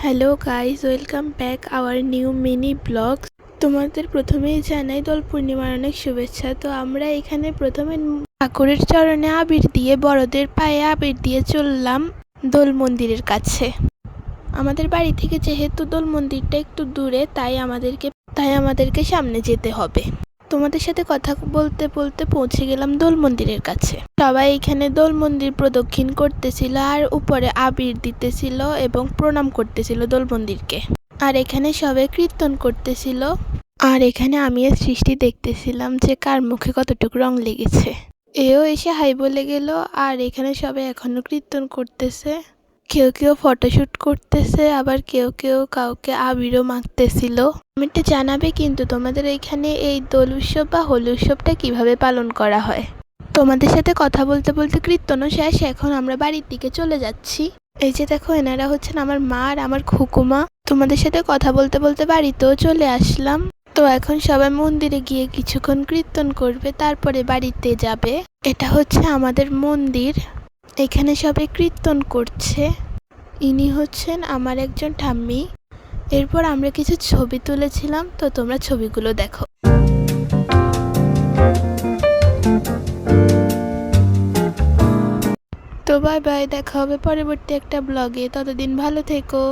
Hello guys, welcome back our new mini vlogs. তোমাদের প্রথমেই জানাই দোল পূর্ণিমার অনেক শুভেচ্ছা। তো আমরা এখানে প্রথমে ঠাকুরের চরণে আবির দিয়ে, বড়দের পায়ে আবির দিয়ে চললাম দোল মন্দিরের কাছে। আমাদের বাড়ি থেকে যেহেতু দোল মন্দিরটা একটু দূরে, তাই আমাদেরকে সামনে যেতে হবে। তোমাদের সাথে কথা বলতে বলতে পৌঁছে গেলাম দোল মন্দিরের কাছে। সবাই এখানে দোল মন্দির প্রদক্ষিণ করতেছিল আর উপরে আবির দিতেছিল এবং প্রণাম করতেছিল দোল মন্দিরকে। আর এখানে সবাই কীর্তন করতেছিল। আর এখানে আমি এর সৃষ্টি দেখতেছিলাম যে কার মুখে কতটুকু রং লেগেছে। এও এসে হাই বলে গেল। আর এখানে সবাই এখনো কীর্তন করতেছে। কেউ কেউ ফটোশুট করতেছে, আবার কেউ কেউ কাউকে আবিরও মাখতেছিল। কমেন্টে জানাবে কিন্তু তোমাদের এখানে এই দোল উৎসব বা হোলি উৎসবটা কিভাবে পালন করা হয়। তোমাদের সাথে কথা বলতে বলতে কীর্তনও শেষ। এখন আমরা বাড়ির দিকে চলে যাচ্ছি। এই যে দেখো, এনারা হচ্ছেন আমার মা আর আমার খুকুমা। তোমাদের সাথে কথা বলতে বলতে বাড়িতেও চলে আসলাম। তো এখন সবাই মন্দিরে গিয়ে কিছুক্ষণ কীর্তন করবে, তারপরে বাড়িতে যাবে। এটা হচ্ছে আমাদের মন্দির। এখানে সবাই কীর্তন করছে। ইনি হচ্ছেন আমার একজন ঠাম্মি। এরপর আমরা কিছু ছবি তুলেছিলাম, তো তোমরা ছবিগুলো দেখো। তো বাই বাই, দেখা হবে পরবর্তী একটা ব্লগে। ততদিন ভালো থেকো।